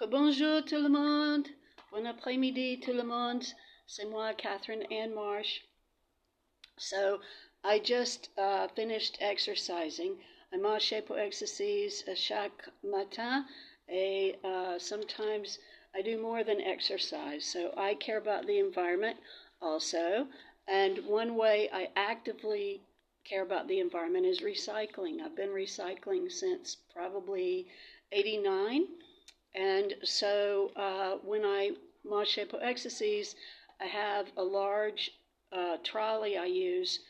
Bonjour tout le monde. Bon après-midi tout le monde. C'est moi, Catherine Ann Marsh. So I just finished exercising. I marche pour exercise chaque matin. Et sometimes I do more than exercise. So I care about the environment also. And one way I actively care about the environment is recycling. I've been recycling since probably 89. And so when I marche pour exercise, I have a large trolley I use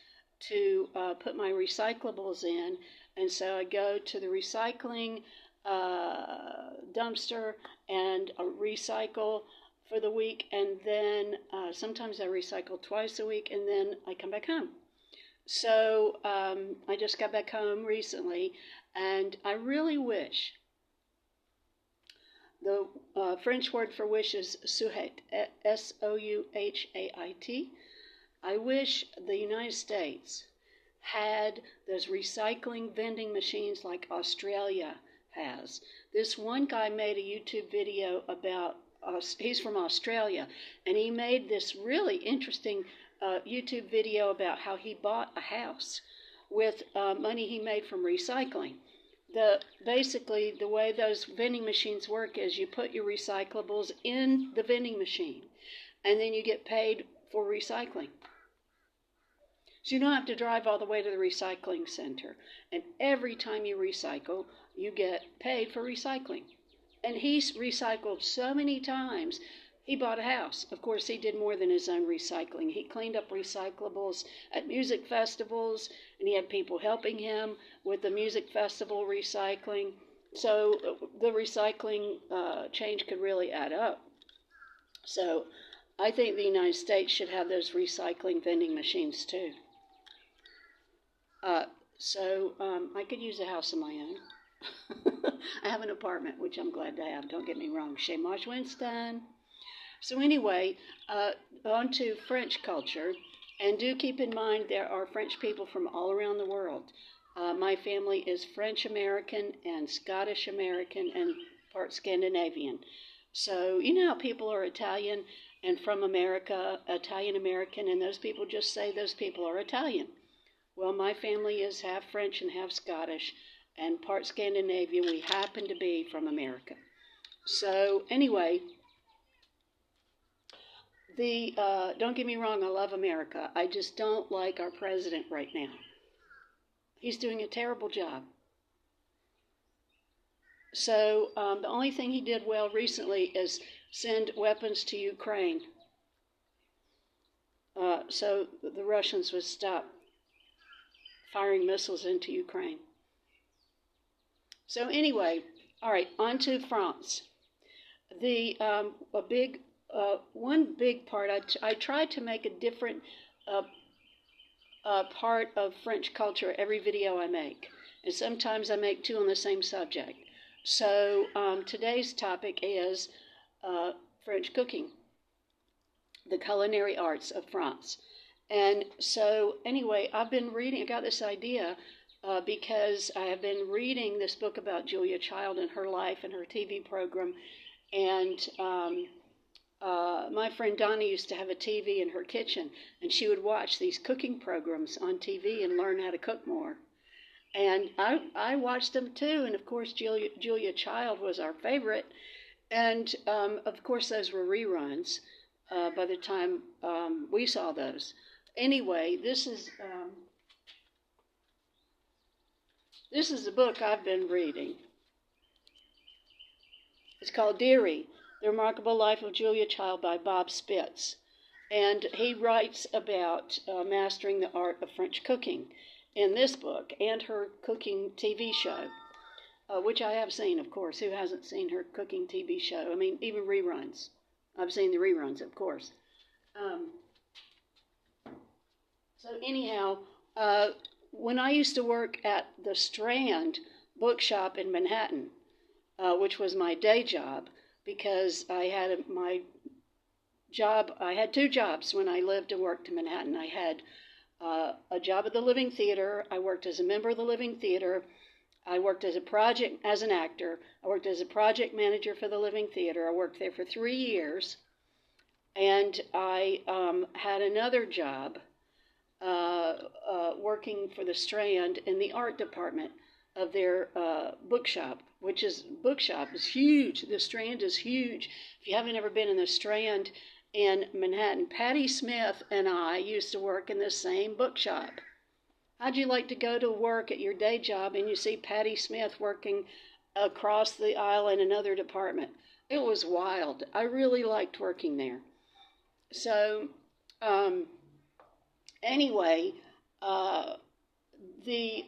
to put my recyclables in. And so I go to the recycling dumpster and recycle for the week. And then sometimes I recycle twice a week, and then I come back home. So I just got back home recently, and I really wish. The French word for wish is souhait, S-O-U-H-A-I-T. I wish the United States had those recycling vending machines like Australia has. This one guy made a YouTube video about, he's from Australia, and he made this really interesting YouTube video about how he bought a house with money he made from recycling. Basically, the way those vending machines work is you put your recyclables in the vending machine, and then you get paid for recycling. So you don't have to drive all the way to the recycling center. And every time you recycle, you get paid for recycling. And he's recycled so many times. He bought a house. Of course, he did more than his own recycling. He cleaned up recyclables at music festivals, and he had people helping him with the music festival recycling. So the recycling change could really add up. So I think the United States should have those recycling vending machines too. I could use a house of my own. I have an apartment, which I'm glad to have. Don't get me wrong. Chez moi, Winston. So anyway, on to French culture. And do keep in mind there are French people from all around the world. My family is French American and Scottish American and part Scandinavian. So you know how people are Italian and from America, Italian American, and those people just say those people are Italian. Well, my family is half French and half Scottish and part Scandinavian. We happen to be from America. So anyway, don't get me wrong, I love America. I just don't like our president right now. He's doing a terrible job. So the only thing he did well recently is send weapons to Ukraine. So the Russians would stop firing missiles into Ukraine. So anyway, all right, on to France. One big part, I tried to make a different part of French culture every video I make. And sometimes I make two on the same subject. So today's topic is French cooking, the culinary arts of France. And so anyway, I got this idea because I have been reading this book about Julia Child and her life and her TV program. And my friend Donna used to have a TV in her kitchen, and she would watch these cooking programs on TV and learn how to cook more. And I watched them too, and of course Julia Child was our favorite. And of course those were reruns by the time we saw those. Anyway, this is the book I've been reading. It's called Dearie, The Remarkable Life of Julia Child by Bob Spitz. And he writes about mastering the art of French cooking in this book and her cooking TV show, which I have seen, of course. Who hasn't seen her cooking TV show? I mean, even reruns. I've seen the reruns, of course. So anyhow, when I used to work at the Strand bookshop in Manhattan, which was my day job, because I had I had two jobs when I lived and worked in Manhattan. I had a job at the Living Theater. I worked as a member of the Living Theater. I worked as an actor. I worked as a project manager for the Living Theater. I worked there for 3 years. And I had another job working for the Strand in the art department of their bookshop, bookshop is huge. The Strand is huge. If you haven't ever been in the Strand in Manhattan, Patti Smith and I used to work in the same bookshop. How'd you like to go to work at your day job and you see Patti Smith working across the aisle in another department? It was wild. I really liked working there. So, anyway, the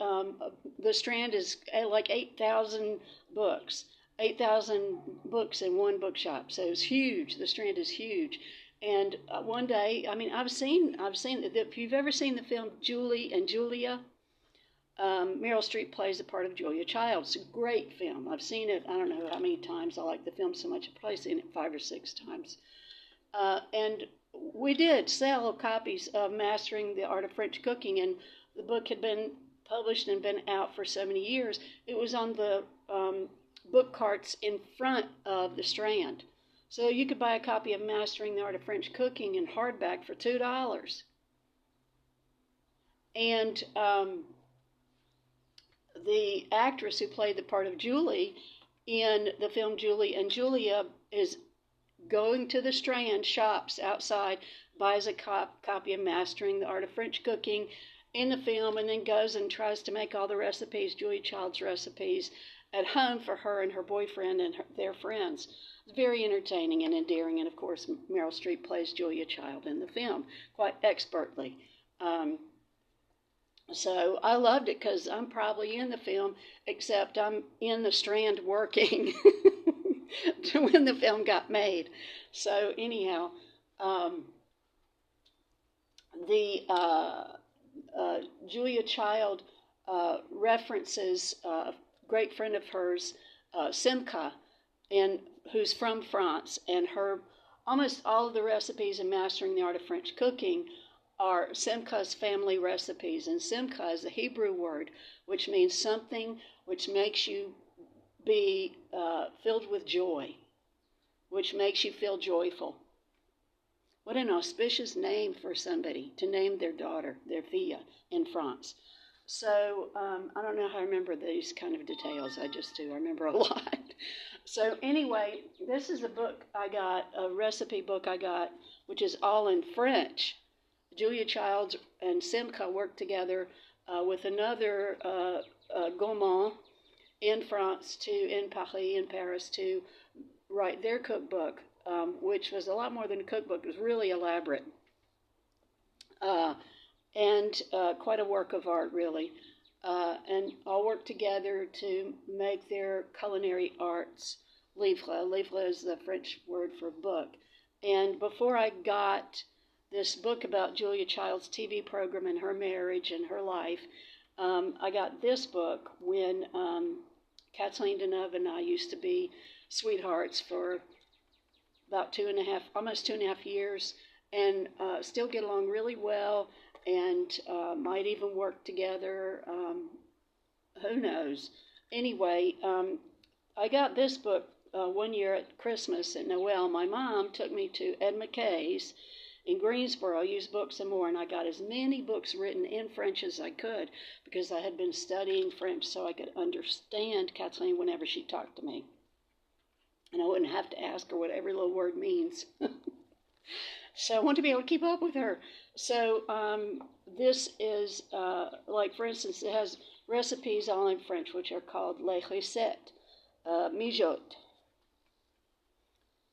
Strand is like 8,000 books. 8,000 books in one bookshop. So it's huge. The Strand is huge. And one day, I mean, I've seen. If you've ever seen the film Julie and Julia, Meryl Streep plays the part of Julia Child. It's a great film. I've seen it. I don't know how many times. I like the film so much. I've probably seen it 5 or 6 times. And we did sell copies of Mastering the Art of French Cooking, and the book had been published and been out for so many years. It was on the book carts in front of the Strand. So you could buy a copy of Mastering the Art of French Cooking in hardback for $2. And the actress who played the part of Julie in the film Julie and Julia is going to the Strand, shops outside, buys a copy of Mastering the Art of French Cooking in the film, and then goes and tries to make all the recipes, Julia Child's recipes, at home for her and her boyfriend and their friends. It's very entertaining and endearing, and of course Meryl Streep plays Julia Child in the film quite expertly. So I loved it because I'm probably in the film, except I'm in the Strand working when the film got made. So anyhow, Julia Child references a great friend of hers, Simca, who's from France, and almost all of the recipes in Mastering the Art of French Cooking are Simca's family recipes. And Simca is a Hebrew word which means something which makes you be filled with joy, which makes you feel joyful. What an auspicious name for somebody to name their daughter, their fille, in France. So I don't know how I remember these kind of details. I just do. I remember a lot. So anyway, this is a book I got, a recipe book I got, which is all in French. Julia Child and Simca worked together with another gourmand in France, in Paris, to write their cookbook, which was a lot more than a cookbook. It was really elaborate and quite a work of art, really. And all worked together to make their culinary arts livre. Livre is the French word for book. And before I got this book about Julia Child's TV program and her marriage and her life, I got this book when Kathleen Deneuve and I used to be sweethearts for about almost 2.5 years, and still get along really well, and might even work together. Who knows? Anyway, I got this book one year at Christmas at Noel. My mom took me to Ed McKay's in Greensboro, Used Books and More, and I got as many books written in French as I could because I had been studying French so I could understand Kathleen whenever she talked to me. And I wouldn't have to ask her what every little word means. So I want to be able to keep up with her. So this is, like for instance, it has recipes all in French, which are called les recettes mijotes,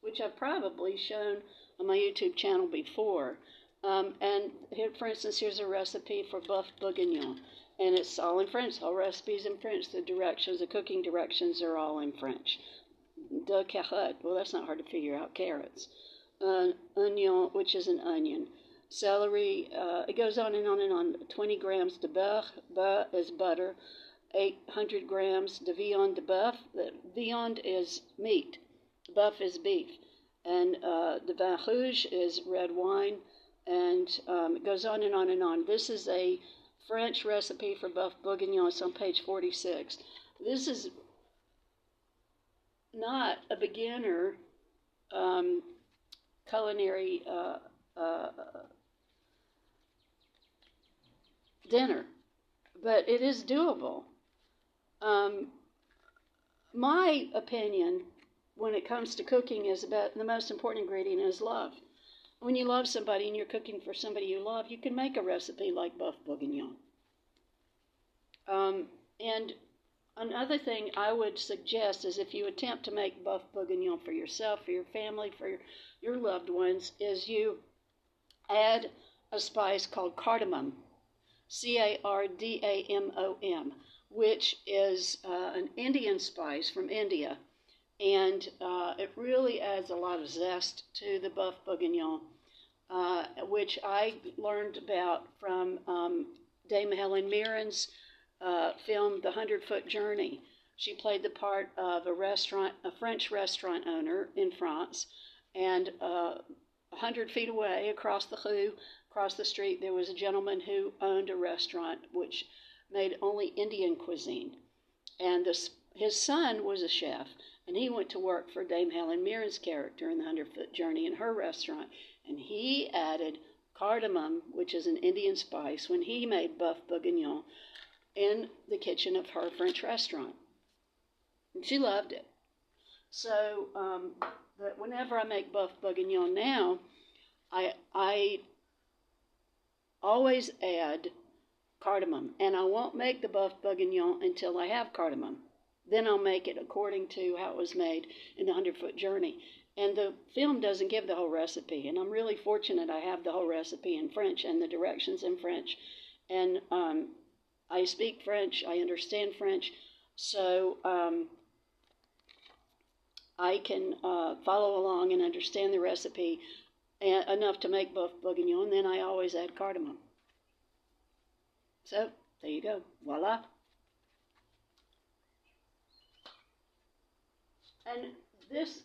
which I've probably shown on my YouTube channel before. And here, for instance, here's a recipe for boeuf bourguignon. And it's all in French, all recipes in French. The directions, the cooking directions are all in French. De carottes, well, that's not hard to figure out, carrots. Onion, which is an onion. Celery, it goes on and on and on. 20 grams de beurre, beurre is butter. 800 grams de viande de boeuf. The viande is meat, boeuf is beef. And de vin rouge is red wine, and it goes on and on and on. This is a French recipe for boeuf bourguignon. It's on page 46. This is not a beginner culinary dinner, but it is doable. My opinion when it comes to cooking is about the most important ingredient is love. When you love somebody and you're cooking for somebody you love, you can make a recipe like boeuf bourguignon. And another thing I would suggest is if you attempt to make boeuf bourguignon for yourself, for your family, for your loved ones, is you add a spice called cardamom, Cardamom, which is an Indian spice from India. And it really adds a lot of zest to the boeuf bourguignon, which I learned about from Dame Helen Mirren's film, The 100-Foot Journey. She played the part of a French restaurant owner in France, and 100 feet away, across the street, there was a gentleman who owned a restaurant which made only Indian cuisine, and his son was a chef, and he went to work for Dame Helen Mirren's character in The 100-Foot Journey in her restaurant, and he added cardamom, which is an Indian spice, when he made boeuf bourguignon in the kitchen of her French restaurant. And she loved it. So, but whenever I make boeuf bourguignon now, I always add cardamom, and I won't make the boeuf bourguignon until I have cardamom. Then I'll make it according to how it was made in the 100-Foot Journey. And the film doesn't give the whole recipe, and I'm really fortunate I have the whole recipe in French and the directions in French. And I speak French, I understand French, so I can follow along and understand the recipe enough to make boeuf bourguignon, and then I always add cardamom. So, there you go. Voila. And this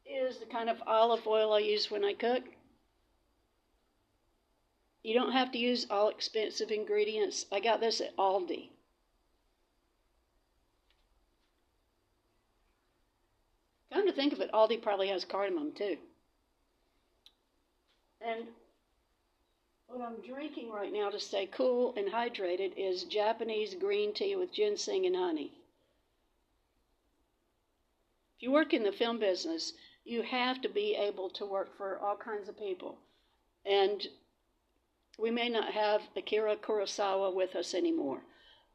is the kind of olive oil I use when I cook. You don't have to use all expensive ingredients. I got this at Aldi. Come to think of it, Aldi probably has cardamom too. And what I'm drinking right now to stay cool and hydrated is Japanese green tea with ginseng and honey. If you work in the film business, you have to be able to work for all kinds of people. And we may not have Akira Kurosawa with us anymore,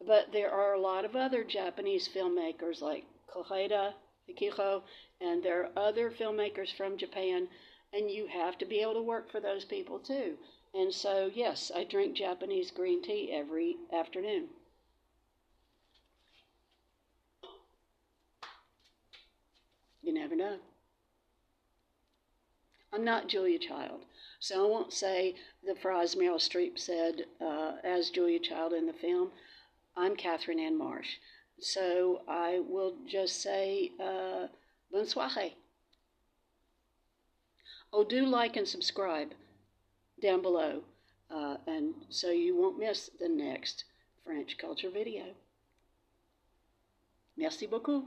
but there are a lot of other Japanese filmmakers like Koheda, Hikiho, and there are other filmmakers from Japan, and you have to be able to work for those people too. And so, yes, I drink Japanese green tea every afternoon. You never know. I'm not Julia Child, so I won't say the phrase Meryl Streep said as Julia Child in the film. I'm Catherine Ann Marsh. So I will just say bonne soirée. Oh, do like and subscribe down below, and so you won't miss the next French culture video. Merci beaucoup.